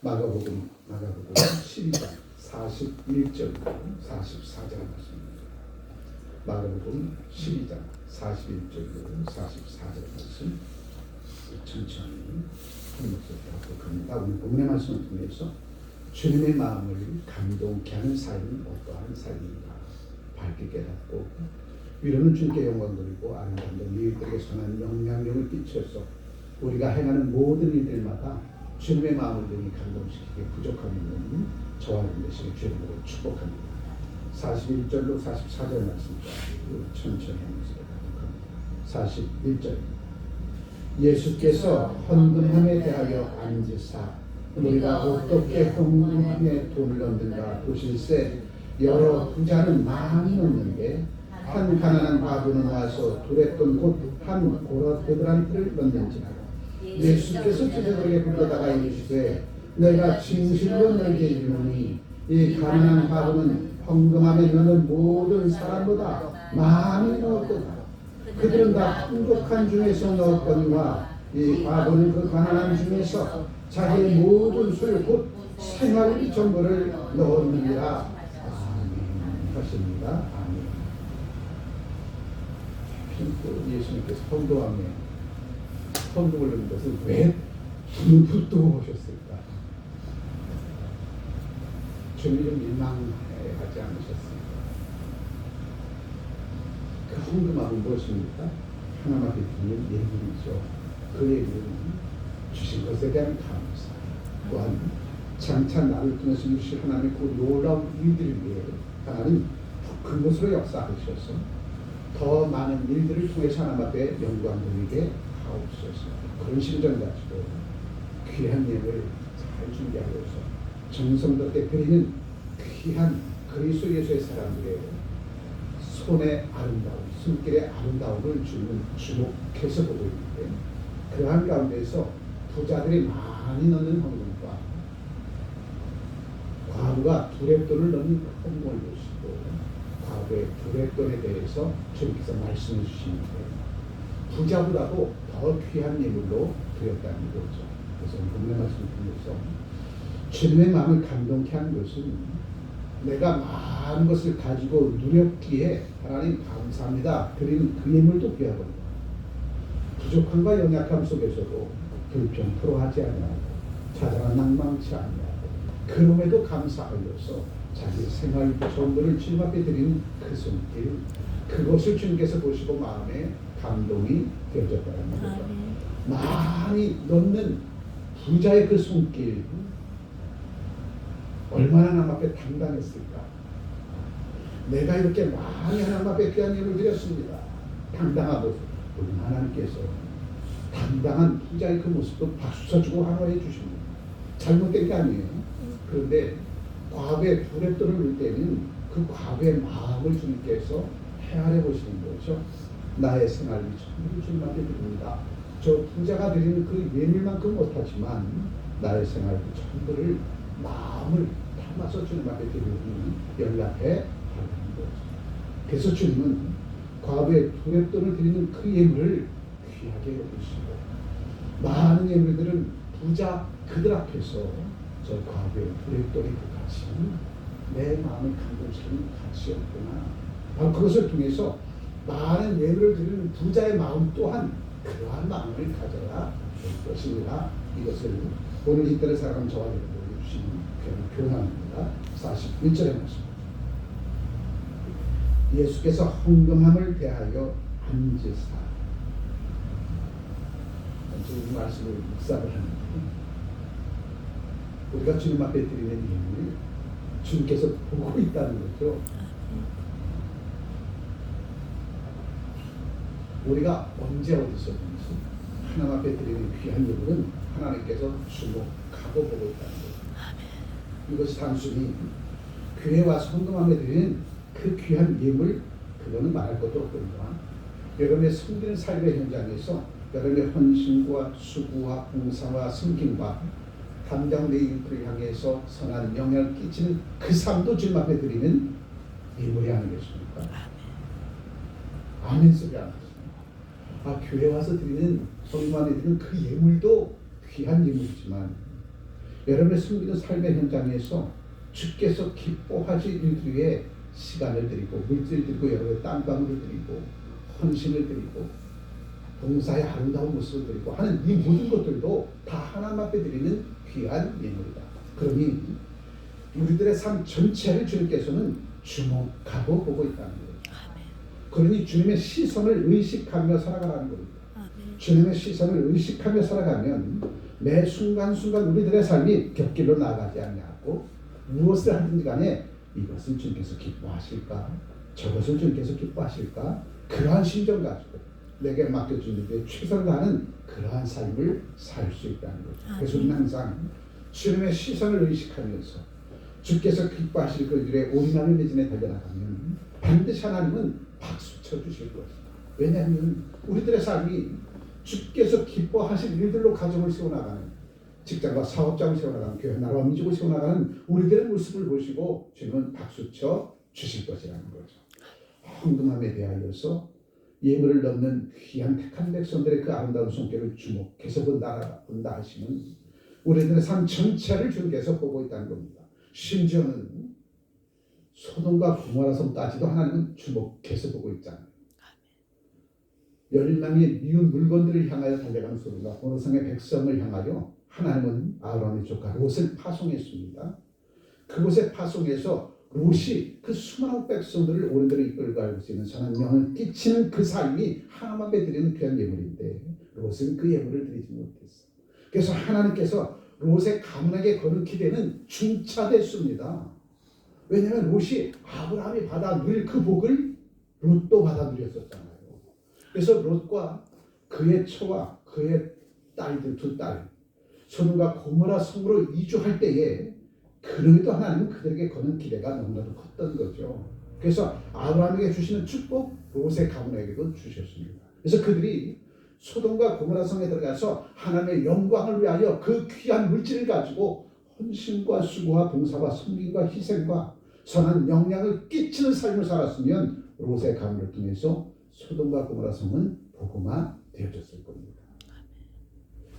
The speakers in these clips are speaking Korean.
마가복음 12장 41절부터 44절 말씀입니다. 마가복음 12장 41절부터 44절 말씀 천천히 한 목소리 하고 갑니다. 오늘 본문의 말씀을 통해서 주님의 마음을 감동케 하는 삶은 어떠한 삶인가 밝게 깨닫고 위로는 주님께 영광 돌리고 아름다운 이웃들에게 선한 영향력을 끼쳐서 우리가 행하는 모든 일들마다 주님의 마음을 능히 감동시키게 부족함이 있는 저와 여러분들에게 주님으로 축복합니다. 41절로 44절 말씀까지 천천히 하면서 가득합니다. 41절 예수께서 헌금함에 대하여 앉으사 우리가 어떻게 헌금함에 돈을 넣는가 보실세 여러 부자는 많이 넣는데 한 가난한 과부는 와서 두레돈 곧 한 고라테드란트를 넣는지라. 예수께서 제자들에게 불러다가 이르시되 내가 진실로 너희에게 이르노니 이 가난한 과부는 헌금함에 넣는 모든 사람보다 많이 넣었도다. 그들은 다 풍족한 중에서 넣었거니와 이 과부는 그 가난한 중에서 자기의 모든 소유 곧 생활비 전부를 넣었느니라. 아멘 하십니다. 아멘. 예수님께서 헌금을 넣는 것을 왜 눈부터 보셨을까? 주님이 좀 민망해하지 않으셨습니까? 그 헌금함은 무엇입니까? 하나님 앞에 드리는 예물이죠. 그 예물은 주신 것에 대한 감사, 또한 장차 나를 통해서 주실 하나님의 그 놀라운 일들을 위해 하나님 그것으로 역사하셔서 더 많은 일들을 통해서 하나님 앞에 영광 돌리게 하옵소서. 그런 심정 가지고 귀한 예물을 잘 준비하여서 정성스럽게 드리는 귀한 그리스도 예수의 사람들의 손의 아름다움, 손길의 아름다움을 주는 주목해서 보고 있는데 그러한 가운데서 부자들이 많이 넣는 헌금과 과부가 두레돈을 넣는 헌금을 보시고 과부의 두레돈에 대해서 주님께서 말씀해 주시는데 부자보다도 더 귀한 예물로 드렸다는 거죠. 그래서 본문의 말씀을 통해서 주님의 마음을 감동케 한 것은 내가 많은 것을 가지고 누렸기에 하나님 감사합니다 드리는 그 예물도 귀하거든요. 부족함과 연약함 속에서도 불평불허하지 아니하고 자잘한 낭망치 아니하고 그럼에도 감사하여서 자기 생활 전부를 주님 앞에 드리는 그 손길 그것을 주님께서 보시고 마음에 감동이 되어졌다는 거죠. 많이 넣는 부자의 그 손길 얼마나 하나님 앞에 당당했을까. 내가 이렇게 많이 하나님 앞에 귀한 예물을 드렸습니다. 당당한 모습. 우리 하나님께서 당당한 부자의 그 모습도 박수 쳐주고 환호해 주십니다. 잘못된 게 아니에요. 그런데 과부의 두레돈을 넣을 때는 그 과부의 마음을 주님께서 헤아려 보시는 거죠. 나의 생활비 전부를 주님 앞에 드립니다. 저 부자가 드리는 그 예물만큼 못하지만 나의 생활비 전부를 마음을 담아서 주님 앞에 드리는 연락해 하는 거죠. 그래서 주님은 과부의 두레돈을 드리는 그 예물을 귀하게 여기시고 많은 예물들은 부자 그들 앞에서 저 과부의 두레돈의 그 가치는 내 마음을 감동시키는 가치였구나. 바로 그것을 통해서 많은 예물을 드리는 부자의 마음 또한 그러한 마음을 가져야 될 것입니다. 이것을 오늘 이때를 살아가는 저와 여러분에게 주시는 교훈입니다. 41절의 말씀. 예수께서 헌금함을 대하여 앉으사. 이 말씀을 묵상을 하는데 우리가 주님 앞에 드리는 예물을 주님께서 보고 있다는 거죠. 우리가 언제 어디서든지 하나님 앞에 드리는 귀한 예물은 하나님께서 주목하고 보고 있다는 거죠. 이것이 단순히 교회 와서 헌금함에 드리는 그 귀한 예물 그거는 말할 것도 없거든요. 여러분의 섬기는 삶의 현장에서 여러분의 헌신과 수고와 봉사와 섬김과 담당 내 이웃을 향해서 선한 영향을 끼치는 그 삶도 주님 앞에 드리는 예물이 아니겠습니까? 아멘 소리 안 하십니까? 교회 와서 드리는 헌금함에 드리는 그 예물도 귀한 예물이지만 여러분의 숨기는 삶의 현장에서 주께서 기뻐하실 일들 위해 시간을 드리고 물질을 드리고 여러분의 땀방울을 드리고 헌신을 드리고 봉사의 아름다운 모습을 드리고 하는 이 모든 것들도 다 하나님 앞에 드리는 귀한 예물이다. 그러니 우리들의 삶 전체를 주님께서는 주목하고 보고 있다는 거예요. 그러니 주님의 시선을 의식하며 살아가라는 겁니다. 주님의 시선을 의식하며 살아가면 매 순간순간 우리들의 삶이 곁길로 나가지 않냐고 무엇을 하든지 간에 이것을 주님께서 기뻐하실까? 저것을 주님께서 기뻐하실까? 그러한 심정 가지고 내게 맡겨주는데 최선을 다하는 그러한 삶을 살 수 있다는 거죠. 그래서 우리는 항상 주님의 시선을 의식하면서 주께서 기뻐하실 그 일에 올인하는 매진에 달려나가면 반드시 하나님은 박수 쳐주실 것이다. 왜냐하면 우리들의 삶이 주께서 기뻐하실 일들로 가정을 세워나가는, 직장과 사업장을 세워나가는, 교회 나라와 민족을 세워나가는 우리들의 모습을 보시고 주님은 박수쳐 주실 것이라는 거죠. 헌금함에 대하여서 예물을 넣는 귀한 택한 백성들의 그 아름다운 손길을 주목해서 본다 하시면 우리들의 삶 전체를 주님께서 보고 있다는 겁니다. 심지어는 소돔과 고모라 성까지도 하나님은 주목해서 보고 있잖아요. 멸망의 미운 물건들을 향하여 달려가는 소돔과 고모라 성의 백성을 향하여 하나님은 아브라함의 조카 롯을 파송했습니다. 그곳에 파송해서 롯이 그 수많은 백성들을 오랜대로 이끌고 갈 수 있는 선한 영을 끼치는 그 삶이 하나님 앞에 드리는 귀한 예물인데 롯은 그 예물을 드리지 못했어. 그래서 하나님께서 롯의 가문에게 거는 기대는 중차됐습니다. 왜냐하면 롯이 아브라함이 받아 누릴 그 복을 롯도 받아 누렸었잖아요. 그래서 롯과 그의 처와 그의 딸들 두 딸 소돔과 고모라 성으로 이주할 때에 그럼에도 하나님은 그들에게 거는 기대가 너무나도 컸던 거죠. 그래서 아브라함에게 주시는 축복 롯의 가문에게도 주셨습니다. 그래서 그들이 소돔과 고모라 성에 들어가서 하나님의 영광을 위하여 그 귀한 물질을 가지고 헌신과 수고와 봉사와 섬김과 희생과 선한 영향을 끼치는 삶을 살았으면 롯의 가문을 통해서 소돔과 고모라 성은 복음화 되어졌을 겁니다.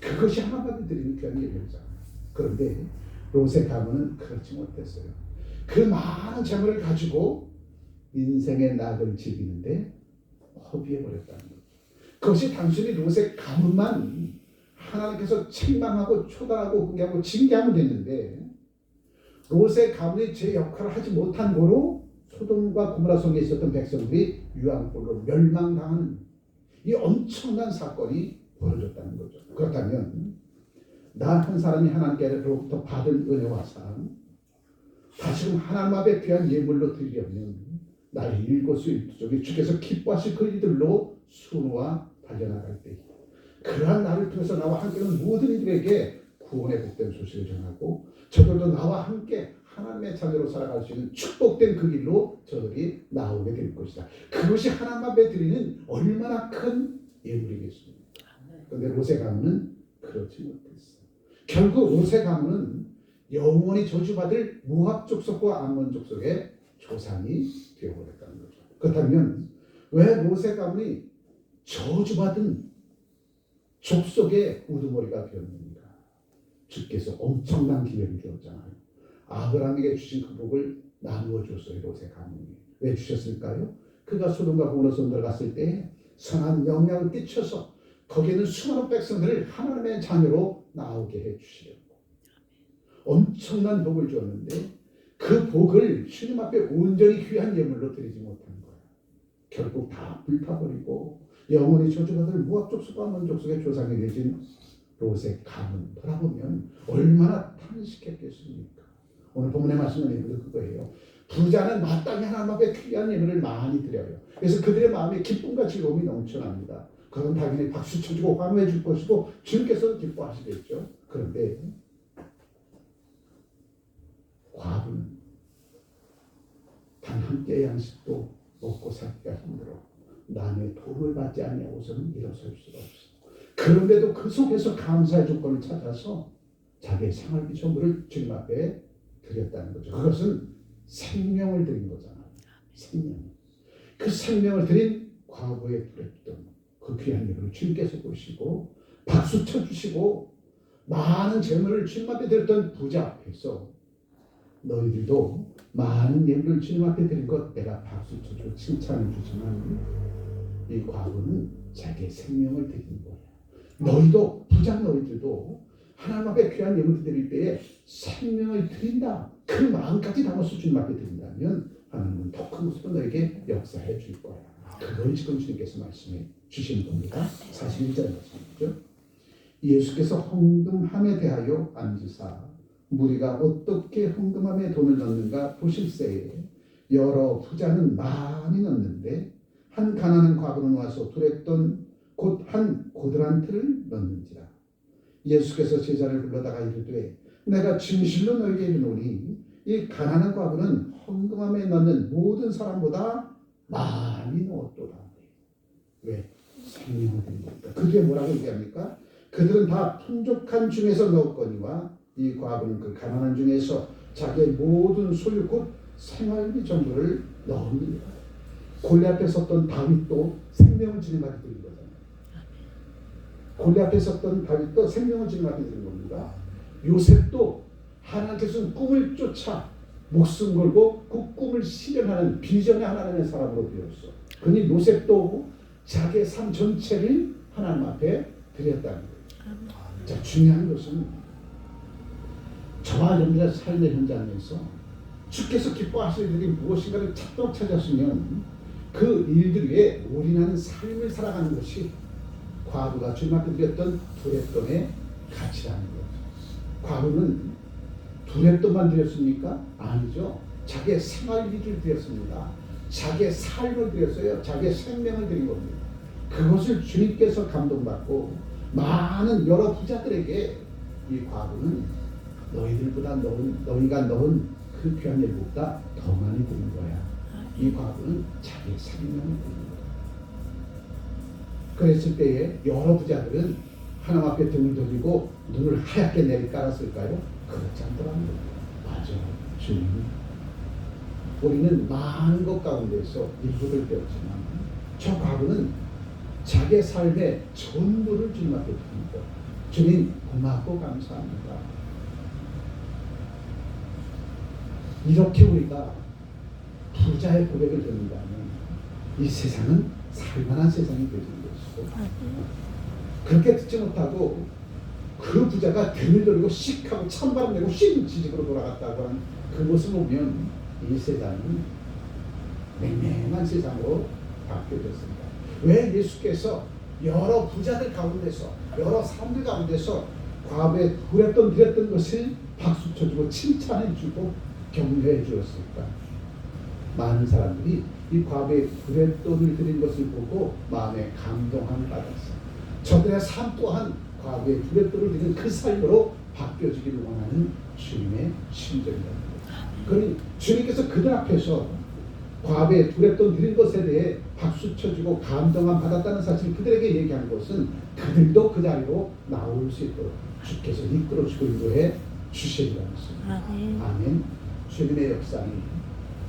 그것이 하나님께 드리는 귀한 예물이잖아요. 그런데 롯의 가문은 그렇지 못했어요. 그 많은 재물을 가지고 인생의 낙을 즐기는데 허비해버렸다는 거죠. 그것이 단순히 롯의 가문만 하나님께서 책망하고 초단하고 훈계하고 징계하면 됐는데 롯의 가문이 제 역할을 하지 못한 거로 소돔과 고모라 성에 있었던 백성들이 유황불로 멸망당하는 이 엄청난 사건이 벌어졌다는 거죠. 그렇다면 나 한 사람이 하나님께로부터 받은 은혜와 사랑 다시금 하나님 앞에 귀한 예물로 드리려면 나의 일거수일투족이 주께서 기뻐하실 그 일들로 순호와 달려나갈 때 그러한 나를 통해서 나와 함께하는 모든 이들에게 구원의 복된 소식을 전하고 저들도 나와 함께 하나님의 자녀로 살아갈 수 있는 축복된 그 길로 저들이 나오게 될 것이다. 그것이 하나님 앞에 드리는 얼마나 큰 예물이겠습니까? 그런데 롯의 가문은 그렇지 못했어. 결국 롯의 가문은 영원히 저주받을 모압 족속과 암몬 족속의 조상이 되어버렸다는 거죠. 그렇다면 왜 롯의 가문이 저주받은 족속의 우두머리가 되었는가? 주께서 엄청난 기회를 주었잖아요. 아브라함에게 주신 그 복을 나누어 줬어요. 롯의 가문이. 왜 주셨을까요? 그가 소돔과 고모라 성에 들어갔을 때 선한 영향을 끼쳐서 거기에는 수많은 백성들을 하나님의 자녀로 나오게 해주시려고 엄청난 복을 주었는데 그 복을 주님 앞에 온전히 귀한 예물로 드리지 못한 거예요. 결국 다 불타버리고 영원히 저주받을 모압 족속과 암몬 족속의 조상이 되신 롯의 가문 돌아보면 얼마나 탄식했겠습니까? 오늘 본문의 말씀은 예물도 그거예요. 부자는 마땅히 하나님 앞에 귀한 예물을 많이 드려요. 그래서 그들의 마음에 기쁨과 즐거움이 넘쳐납니다. 그건 당연히 박수 쳐주고 환호해 줄 것이고 주님께서도 기뻐하시겠죠. 그런데 과부는 단 한 깨의 양식도 먹고 살기가 힘들어 남의 도움을 받지 아니하고서는 일어설 수가 없어. 그런데도 그 속에서 감사의 조건을 찾아서 자기의 생활비 전부를 주님 앞에 드렸다는 거죠. 그것은 생명을 드린 거잖아요. 생명. 그 생명을 드린 과거의 불했던 그 귀한 예물을 주님께서 보시고 박수 쳐주시고 많은 재물을 주님 앞에 드렸던 부자 앞에서 너희들도 많은 예물을 주님 앞에 드린 것 내가 박수 쳐주고 칭찬해 주지만 이 과부는 자기의 생명을 드린 거야. 너희도 부자 너희들도 하나님 앞에 귀한 예물을 드릴 때에 생명을 드린다. 그 마음까지 담아서 주님 앞에 드린다면 하나님은 더 큰 모습으로 너에게 역사해 줄 거야. 그걸 지금 주님께서 말씀해 주시는 겁니다. 41절 말씀이죠. 예수께서 헌금함에 대하여 앉으사 무리가 어떻게 헌금함에 돈을 넣는가 보실새에 여러 부자는 많이 넣는데 한 가난한 과부는 와서 두랬던 곧 한 고드란트를 넣는지라. 예수께서 제자를 불러다가 이르되 내가 진실로 너희에게 이르노니 이 가난한 과부는 헌금함에 넣는 모든 사람보다 많이 넣었도다. 왜? 생명을 드린 겁니다. 그게 뭐라고 얘기합니까? 그들은 다 풍족한 중에서 넣었거니와 이 과부는 그 가난한 중에서 자기의 모든 소유 곧 생활비 전부를 넣습니다. 골리앗에 섰던 다윗도 생명을 주님 앞에 드린 거잖아요. 골리앗에 섰던 다윗도 생명을 주님 앞에 드린 겁니다. 요셉도 하나님께서 꿈을 쫓아 목숨 걸고 그 꿈을 실현하는 비전의 하나님의 사람으로 되었어. 그러니 요셉도 자기의 삶 전체를 하나님 앞에 드렸다는 거예요. 자, 중요한 것은 저와 여러분의 삶의 현장에서 주께서 기뻐하시는 일이 무엇인가를 찾았으면 그 일들 위에 올인하는 삶을 살아가는 것이 과부가 주님 앞에 드렸던 두렛돈의 가치라는 거예요. 과부는 두렛돈만 드렸습니까? 아니죠. 자기의 생활비를 드렸습니다. 자기의 삶을 드렸어요. 자기의 생명을 드린 겁니다. 그것을 주님께서 감동받고 많은 여러 부자들에게 이 과부는 너희들보다 너희가 넣은 그 귀한 일보다 더 많이 드린 거야. 이 과부는 자기의 생명을 드린 거야. 그랬을 때에 여러 부자들은 하나님 앞에 등을 돌리고 눈을 하얗게 내리깔았을까요? 그렇지 않더라는 거예요. 맞아. 주님. 우리는 많은 것 가운데서 일부를 배웠지만 저 과부는 자기의 삶의 전부를 주님 앞에 드립니다. 주님 고맙고 감사합니다. 이렇게 우리가 부자의 고백을 듣는다면 이 세상은 살만한 세상이 되는 것이고 그렇게 듣지 못하고 그 부자가 등을 돌리고 씩하고 찬바람 내고 씩 지집으로 돌아갔다고 하는 그 모습을 보면 이 세상은 맹맹한 세상으로 바뀌어졌습니다. 왜 예수께서 여러 부자들 가운데서 여러 사람들 가운데서 과부에 드렸던 것을 박수 쳐주고 칭찬해주고 격려해 주었을까? 많은 사람들이 이 과부에 두렛돈을 드린 것을 보고 마음에 감동함을 받았어. 저들의 삶 또한 과부에 두렛돈을 드린 그 삶으로 바뀌어지기를 원하는 주님의 심정이다. 그러니 주님께서 그들 앞에서 과부에 두렛돈 드린 것에 대해 박수 쳐주고 감동함 받았다는 사실을 그들에게 얘기한 것은 그들도 그 자리로 나올 수 있도록 주께서 이끌어주고 인도해 주시리라는 것입니다. 아멘. 주님의 역사는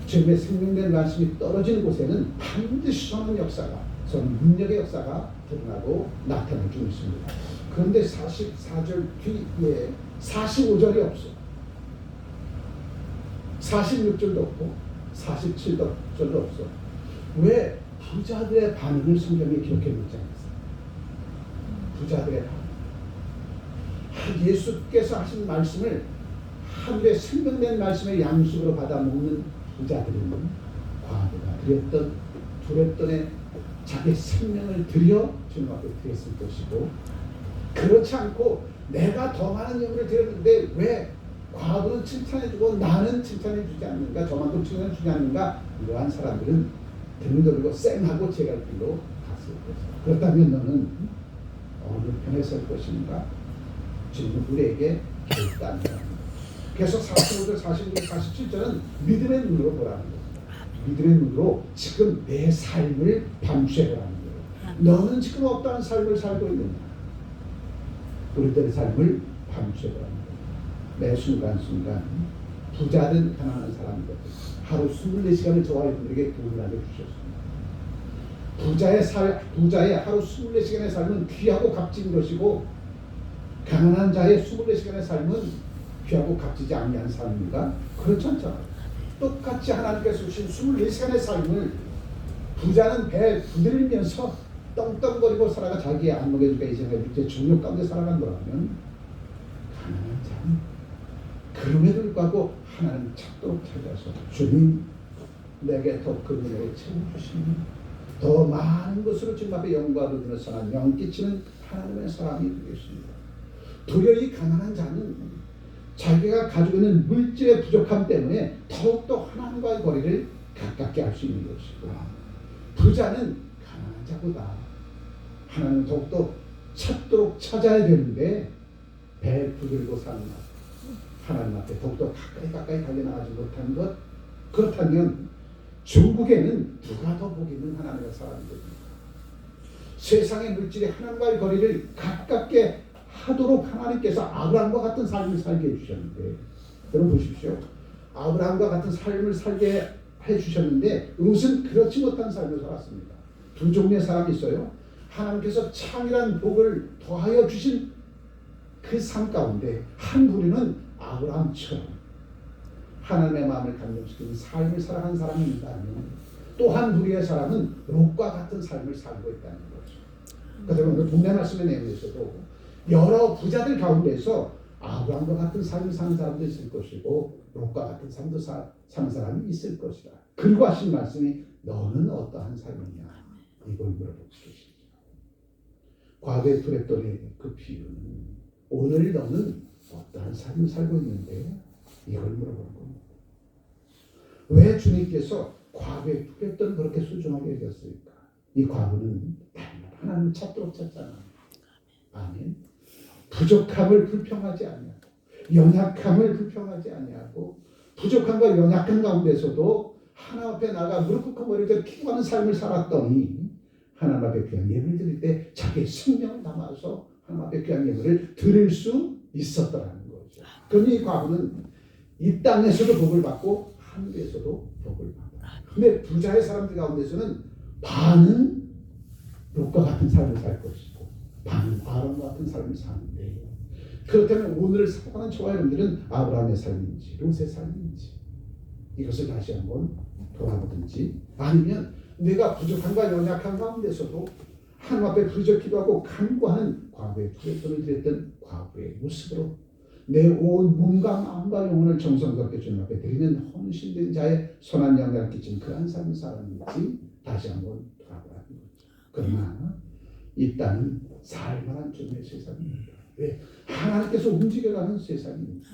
주님의 생명된 말씀이 떨어지는 곳에는 반드시 선한 역사가, 선 능력의 역사가 드러나고 나타나고 있습니다. 그런데 44절 뒤에 45절이 없어. 46절도 없고 47절도 없어. 왜? 부자들의 반응을 성경에 기록해 놓지 않았어요. 부자들의 반응. 예수께서 하신 말씀을 하늘의 생명된 말씀의 양식으로 받아 먹는 부자들은 과부가 드렸던 두렛돈에 자기 생명을 들여 주님 앞에 드렸을 것이고, 그렇지 않고 내가 더 많은 예물을 드렸는데 왜 과부는 칭찬해주고 나는 칭찬해주지 않는가, 저만큼 칭찬해주지 않는가, 이러한 사람들은 등을 돌리고 쌩하고 제갈 길로 갔을 것이다. 그렇다면 너는 어느 편에 설 것인가? 주님은 우리에게 결단합니다. 그래서 45절, 46절, 47절은 믿음의 눈으로 보라는 거예요. 믿음의 눈으로 지금 내 삶을 밤새보라는 거예요. 너는 지금 어떠한 삶을 살고 있느냐? 우리들의 삶을 밤새보라는 거예요. 매 순간순간 부자든 가난한 사람들 하루 24시간을 저와 여러분에게 교훈하게 주셨습니다. 부자의 하루 24시간의 삶은 귀하고 값진 것이고 가난한 자의 24시간의 삶은 귀하고 값지지 아니한 삶인가? 그렇지 않잖아요. 똑같이 하나님께서 주신 24시간의 삶을 부자는 배에 부들리면서 떵떵거리고 살아가 자기의 안목에 주가 이 생각에 밑에 중력 가운데 살아간 거라면, 가난한 자는 그럼에도 불구하고 하나님 찾도록 찾아서 주님 내게 더 그 은혜를 채워주시니 더 많은 것으로 주님 앞에 영광을 드리는 선한 영 끼치는 하나님의 사람이 되겠습니다. 도리어 이 가난한 자는 자기가 가지고 있는 물질의 부족함 때문에 더욱더 하나님과의 거리를 가깝게 할 수 있는 것이고, 부자는 가난한 자보다 하나님을 더욱더 찾도록 찾아야 되는데 배 부들고 사는 하나님 앞에 더욱더 가까이 달려나가지 못한 것, 그렇다면 중국에는 누가 더 복 있는 하나님의 사람입니다. 세상의 물질이 하나님과의 거리를 가깝게 하도록 하나님께서 아브라함과 같은 삶을 살게 해주셨는데, 여러분 보십시오. 아브라함과 같은 삶을 살게 해주셨는데 롯은 그렇지 못한 삶을 살았습니다. 두 종류의 사람이 있어요. 하나님께서 창이란 복을 더하여 주신 그 삶 가운데 한 부류는 아브라함처럼 하나님의 마음을 감동시키는 삶을 살아가는 사람이 있다면, 또 한 부류의 사람은 롯과 같은 삶을 살고 있다는 거죠. 그래서 오늘 본문 말씀의 내용에서도 여러 부자들 가운데서 아브라함과 같은 삶을 사는 사람도 있을 것이고 롯과 같은 삶도 사는 사람이 있을 것이다. 그리고 하신 말씀이 너는 어떠한 삶이냐, 이걸 물어보고 계십니다. 과거의 두레돈의 그 비유는 오늘 너는 어떠한 삶을 살고 있는데, 이걸 물어보는 겁니다. 왜 주님께서 과거의 두레돈을 그렇게 소중하게 여겼을까? 이 과거는 하나님을 찾도록 찾잖아. 아멘. 부족함을 불평하지 아니하고 연약함을 불평하지 아니하고 부족함과 연약함 가운데서도 하나님 앞에 나가 무릎 꿇고 머리를 키고 가는 삶을 살았더니 하나님 앞에 귀한 예물을 드릴 때 자기의 생명을 담아서 하나님 앞에 귀한 예물을 드릴 수 있었더라는 거죠. 그러니 이 과부는 이 땅에서도 복을 받고 하늘에서도 복을 받아. 근데 부자의 사람들 가운데서는 반은 롯과 같은 삶을 살 것이고 반은 아론과 같은 삶을 사는데, 그렇다면 오늘을 살아가는 저와 여러분들은 아브라함의 삶인지 롯의 삶인지 이것을 다시 한번 돌아보든지, 아니면 내가 부족함과 연약한 가운데서도 하나님 앞에 부르짖기도 하고 간구하는 과거의 투레돈을 드렸던 과거의 모습으로 내 온 몸과 마음과 영혼을 정성스럽게 주님 앞에 드리는 헌신된 자의 선한 영향을 끼친 그런 삶을 살았는지 다시 한번 돌아보라는 거죠. 그러나 이 땅은 살만한 주님의 세상입니다. 왜? 하나님께서 움직여가는 세상입니다.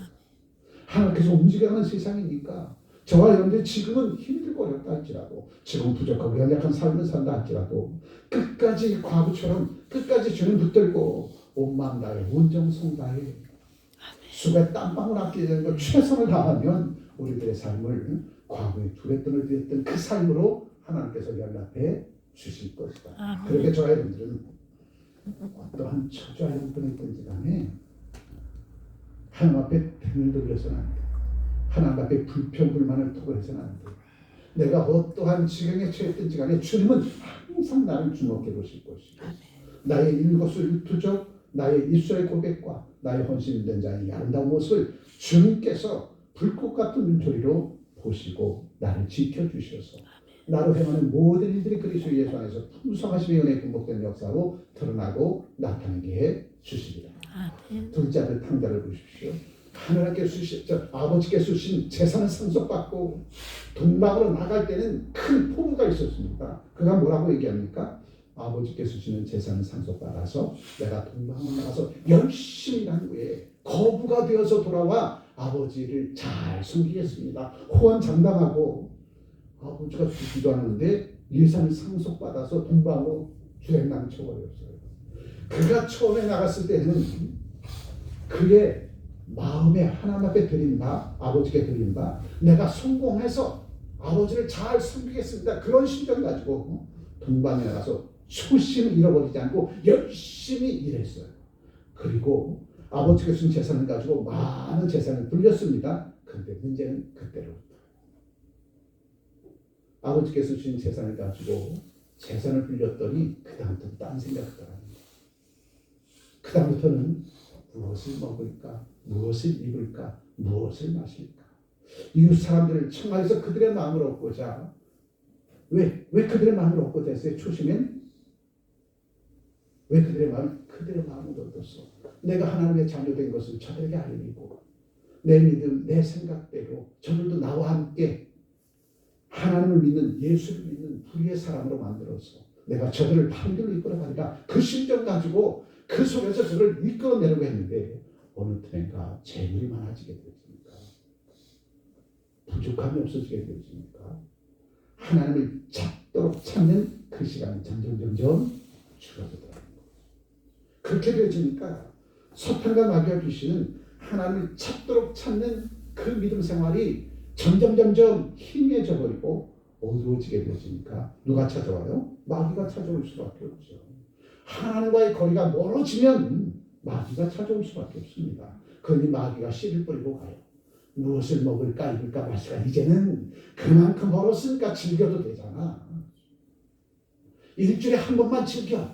하나님께서 움직여가는 세상이니까 저와 여러분들 지금은 힘들고 어렵다 할지라도, 지금 부족하고 연약한 삶을 산다 할지라도 끝까지 과부처럼 끝까지 주님 붙들고 온 마음 다해 온 정성 다해 수고에 땀방울 아끼지 않는 것 최선을 다하면 우리들의 삶을 과거에 두레돈을 드렸던 그 삶으로 하나님께서 연락해 주실 것이다. 그렇게 저와 여러분들은 어떠한 처지와 형편에 있든지 간에 하나님 앞에 등을 돌려서는 안 돼. 하나님 앞에 불평불만을 토로해서는 안 돼. 내가 어떠한 지경에 처했든지 간에 주님은 항상 나를 주목해 보실 것이고, 나의 일거수일투족, 나의 입술의 고백과 나의 헌신된 자의 아름다운 모습을 주님께서 불꽃 같은 눈초리로 보시고 나를 지켜주셔서 나로 행하는 모든 일들이 그리스도 예수 안에서 풍성하심의 은혜에 군복된 역사로 드러나고 나타나게 해 주시리라. 둘째 아들 탕자를 보십시오. 하나님께 아버지께 주신 재산을 상속받고 동방으로 나갈 때는 큰 포부가 있었습니다. 그가 뭐라고 얘기합니까? 아버지께서 주시는 재산을 상속받아서 내가 동방으로 나가서 열심히 일한 후에 거부가 되어서 돌아와 아버지를 잘 섬기겠습니다. 호언장담하고 아버지가 죽기도 하는데 예산을 상속받아서 동방으로 주행랑 쳐버렸어요. 그가 처음에 나갔을 때는 그의 마음에 하나님 앞에 드린 바, 아버지께 드린 바, 내가 성공해서 아버지를 잘 섬기겠습니다. 그런 심정 가지고 동방에 나가서 초심을 잃어버리지 않고 열심히 일했어요. 그리고 아버지께 준 재산을 가지고 많은 재산을 불렸습니다. 그런데 문제는 그때로부터 아버지께서 주신 재산을 가지고 재산을 불렸더니 그 다음부터는 딴 생각을 하더랍니다. 그 다음부터는 무엇을 먹을까? 무엇을 입을까? 무엇을 마실까? 이웃 사람들을 청하여서 그들의 마음을 얻고자. 왜 그들의 마음을 얻고자 했어요? 초심엔 왜 그들의 마음을 얻었어? 내가 하나님의 자녀된 것을 저들에게 알리고 내 믿음, 내 생각대로 저들도 나와 함께 하나님을 믿는, 예수를 믿는 불의의 사람으로 만들어서 내가 저들을 반대로 이끌어가니까 그 심정 가지고 그 속에서 저를 이끌어내려고 했는데 어느 틈엔가 재물이 많아지게 되었습니까? 부족함이 없어지게 되었습니까? 하나님을 찾도록 찾는 그 시간이 점점 줄어들더라고요. 그렇게 되어지니까 서탄과 마귀와 귀신은 하나님을 찾도록 찾는 그 믿음 생활이 점점 희미해져 버리고 어두워지게 되어지니까 누가 찾아와요? 마귀가 찾아올 수밖에 없죠. 하나님과의 거리가 멀어지면 마귀가 찾아올 수밖에 없습니다. 그러니 마귀가 씨를 뿌리고 가요. 무엇을 먹을까 입을까 마실까 이제는 그만큼 멀었으니까 즐겨도 되잖아. 일주일에 한 번만 즐겨.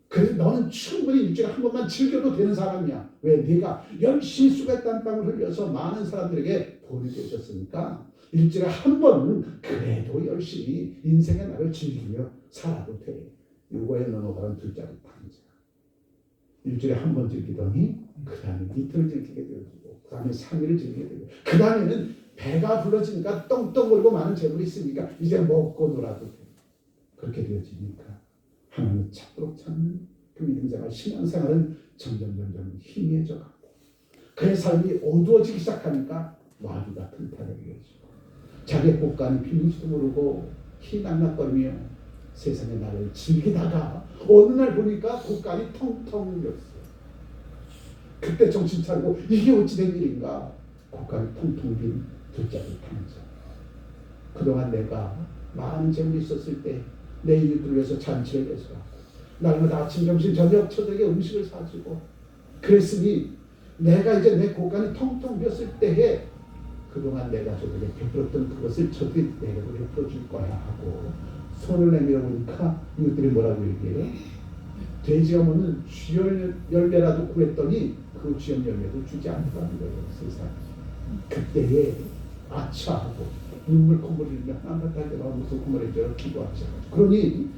그래서 너는 충분히 일주일에 한 번만 즐겨도 되는 사람이야. 왜? 네가 열심히 수백 땀방울 흘려서 많은 사람들에게 본이 되셨으니까 일주일에 한 번은 그래도 열심히 인생의 날을 즐기며 살아도 돼. 요거에 넘어가는 둘째로 당자. 일주일에 한 번 즐기더니 그 다음에 이틀을 즐기게 되어지고 그 다음에 3일을 즐기게 되고 그 다음에는 배가 불러지니까 떵떵거리고 많은 재물이 있으니까 이제 먹고 놀아도 돼. 그렇게 되어지니까 하나님을 찾도록 찾는 그 믿음생활, 신앙생활은 점점 희미해져 가고 그의 삶이 어두워지기 시작하니까 마귀가 틈타게 되어지고 자기의 곳간이 비는지도 모르고 희낙낙거리며 세상의 나를 즐기다가 어느 날 보니까 곳간이 텅텅 비었어요. 그때 정신 차리고 이게 어찌 된 일인가? 곳간이 텅텅 빈 둘째를 탕자. 그동안 내가 많은 재물이 있었을 때 내 이웃들을 위해서 잔치를 해서 날마다 아침 점심 저녁 저들에게 음식을 사주고 그랬으니 내가 이제 내 곳간이 텅텅 비었을 때에 그동안 내가 저들에게 베풀었던 그것을 저들이 내게도 베풀어 줄 거야 하고 손을 내밀어 보니까 이웃들이 뭐라고 얘기해요? 돼지가 먹는 쥐열 열매라도 구했더니 그 쥐열 열매도 주지 않더라는 거예요. 세상에. 그때에 아차하고 눈물 콧물 흘리며 하나님 달려가 무슨 콧물을 흘려 기도하죠. 그러니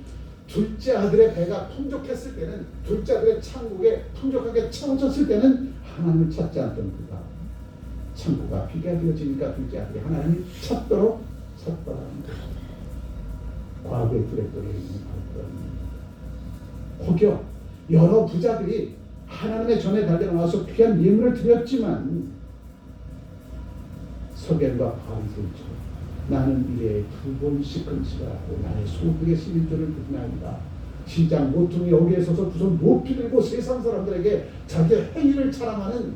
둘째 아들의 배가 풍족했을 때는 둘째 아들의 창국에 풍족하게 채워졌을 때는 하나님을 찾지 않던 그가 창고가 비가 되어지니까 둘째 아들이 하나님을 찾도록 섰더라는 거죠. 과거의 두레또리에 있는 바로 혹여 여러 부자들이 하나님의 전에 달려나와서 귀한 예물을 드렸지만 서기관과 바리새인처럼 나는 이래 두 번씩 금식하고 나의 소득의 11조를 드리나이다. 시장 모퉁이 여기에 서서 두 손 높이 들고 세상 사람들에게 자기의 행위를 자랑하는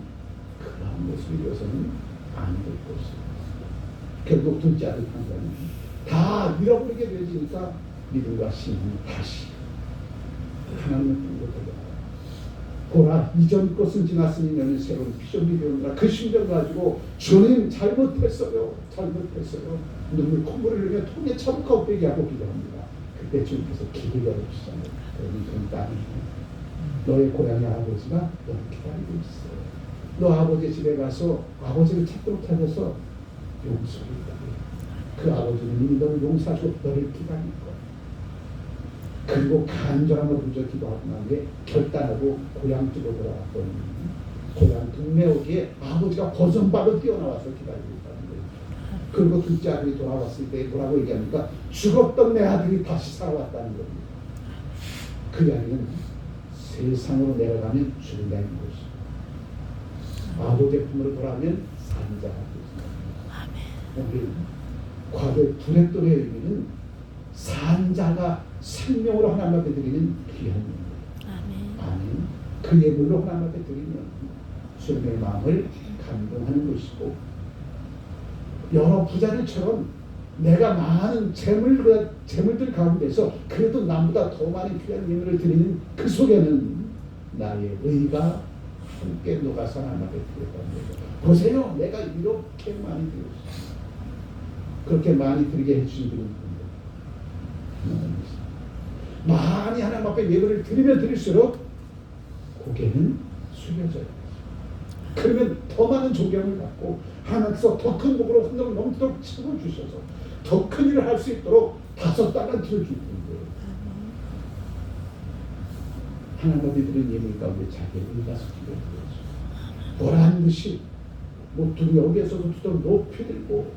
그런 모습이 되어서는 안 될 것이다. 결국 둘째 아들 판단은 다 잃어버리게 되니까 믿음과 신앙이 다시 하나님을 품고 돌아가요. 보라 이전 것은 지났으니 너는 새로운 비전이 되었노라. 그 심정 가지고 주님 잘못했어요. 눈물 콧물을 흘리며 통에 차복하고 빼게 하고 기도합니다. 그때 주님께서 길을 열어주시잖아요. 그러니 땅이 너의 고향의 아버지가 너를 기다리고 있어. 너 아버지 집에 가서 아버지를 찾도록 하셔서 용서를 기다려. 그 아버지는 이미 너를 용서하시고 너를 기다릴 거야. 그리고 간절함을 부져 기도하고 난 뒤에 결단하고 고향 쪽으로 돌아왔더니 고향 동네 어디에 아버지가 버선발로 뛰어나와서 기다리고 있다는 거예요. 그리고 둘째 아들이 돌아왔을 때 뭐라고 얘기합니까? 죽었던 내 아들이 다시 살아왔다는 겁니다. 그 이야기는 세상으로 내려가면 죽는다는 것이죠. 아버지의 품으로 돌아오면 산자가 되습니다. 우리 과거의 두레또리의 의미는 산자가 생명으로 하나님 앞에 드리는 귀한 예물. 아멘. 그 예물로 하나님 앞에 드리면 주님의 마음을 감동하는 것이고 여러 부자들처럼 내가 많은 재물들 가운데서 그래도 남보다 더 많은 귀한 예물을 드리는 그 속에는 나의 의가 함께 녹아서 하나님 앞에 드렸다는 거죠. 보세요. 내가 이렇게 많이 드렸어요. 그렇게 많이 드리게 해주신 분은 많이 하나님 앞에 예배를 드리면 드릴수록 고개는 숙여져야 돼요. 그러면 더 많은 존경을 받고 하나님께서 더 큰 복으로 흔들어 넘도록 채워주셔서 더 큰 일을 할 수 있도록 5달란트를 줄 거예요. 하나님 아버지들은 예물 가운데 자기의 일가스키를 드렸죠. 보란 듯이 모퉁이 여기에서도 더 높이 들고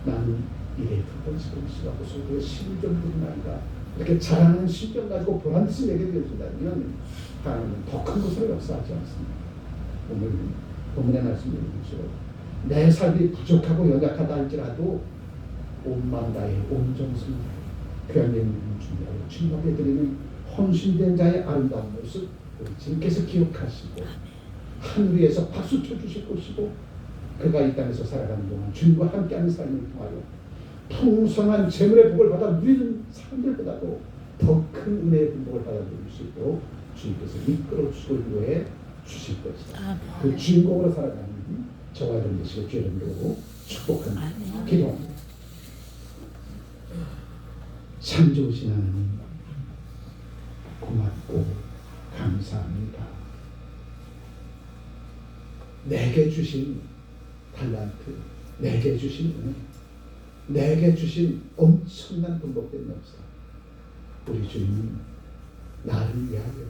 나는 이래 두번씩하고 소리에 심을 좀 드리나이다. 이렇게 자랑하는 심정 가지고 보란 듯이 내게 되어준다면 하나님은 더 큰 것으로 역사하지 않습니다. 오늘 본문의 말씀을 보시오. 내 삶이 부족하고 연약하다 할지라도 온 마음 다해 온 정성 다해 귀한 예물을 준비하고 주님 앞에 드리는 헌신된 자의 아름다운 모습 우리 주님께서 기억하시고 하늘 위에서 박수 쳐주실 것이고 그가 이 땅에서 살아가는 동안 주님과 함께하는 삶을 통하여 풍성한 재물의 복을 받아 누리는 사람들보다도 더 큰 은혜의 분복을 받아 누릴 수 있도록 주님께서 이끌어 주시고 인도해 주실 것이다. 그 주인공으로 살아가는 저와 여러분 되시고 주의 이름으로 축복합니다. 기도합니다. 참 좋으신 하나님 고맙고 감사합니다. 내게 주신 달란트, 내게 주신 은혜, 내게 주신 엄청난 분복된 역사, 우리 주님 나를 위하여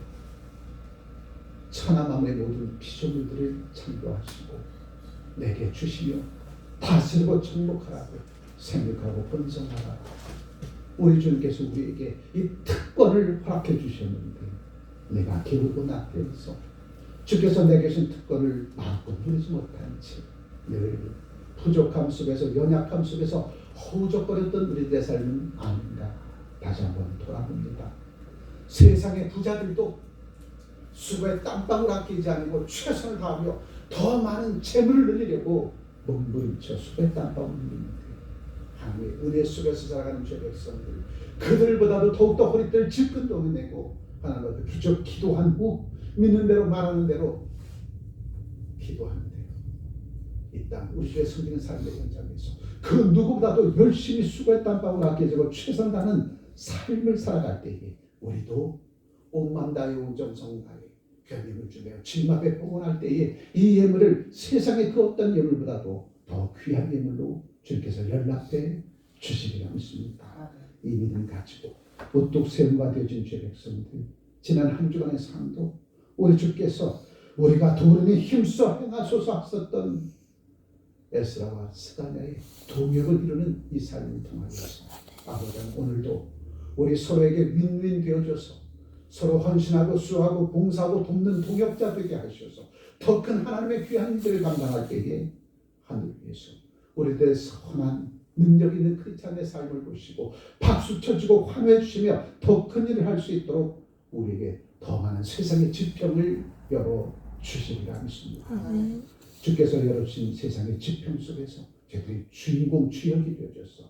천하 만물의 모든 피조물들을 창조하시고 내게 주시며 다스리고 정복하라고 생육하고 번성하라고 우리 주님께서 우리에게 이 특권을 허락해 주셨는데 내가 기르고 낙태해서 주께서 내게 주신 특권을 마음껏 누리지 못한 채 늘 부족함 속에서 연약함 속에서 허우적거렸던 우리들의 삶은 아닌가 다시 한번 돌아봅니다. 세상의 부자들도 수고에 땀방울 아끼지 않고 최선을 다하며 더 많은 재물을 늘리려고 몸부림쳐 수고에 땀방울 흘리는데 하나님의 은혜 속에서 살아가는 죄 백성들 그들보다도 더욱더 허리띠를 질끈 내고 하나님 앞에 기적 기도한 후 믿는 대로 말하는 대로 기도하는 대로 이 땅 우리 교회 섬기는 삶의 현장에서 그 누구보다도 열심히 수고에 땀방울 아끼고 최선을 다하는 삶을 살아갈 때에 우리도 온 마음 다해 온 정성 다해 귀한 예물을 주며 주님 앞에 봉헌할 때에 이 예물을 세상의 그 어떤 예물보다도 더 귀한 예물로 주님께서 연락해 주시리라 믿습니다. 이 믿음 가지고 우뚝 세움과 되어진 죄 백성들 지난 한 주간의 삶도 우리 주께서 우리가 도련히 힘써 행하소서 하셨던 에스라와 스가랴의 동역을 이루는 이 삶을 통하여서 아버지는 오늘도 우리 서로에게 윈윈 되어줘서 서로 헌신하고 수하고 봉사하고 돕는 동역자 되게 하셔서 더 큰 하나님의 귀한 일들을 감당할 때에 하늘 위에서 우리들의 선한 능력 있는 크리스찬의 삶을 보시고 박수 쳐주고 환호해 주시며 더 큰 일을 할 수 있도록 우리에게 더 많은 세상의 지평을 열어 주시리라 믿습니다. 주께서 열어주신 세상의 지평 속에서 저들이 주인공 주역이 되어져서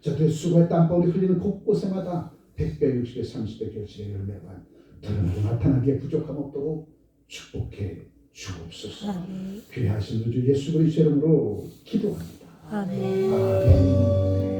저들의 수고에 땀방울이 흘리는 곳곳에마다 100배, 60배, 30배 결실의 열매가 드러나고 나타나기에 부족함 없도록 축복해 주옵소서. 귀하신 우주 예수 그리스도 이름으로 기도합니다. 아멘.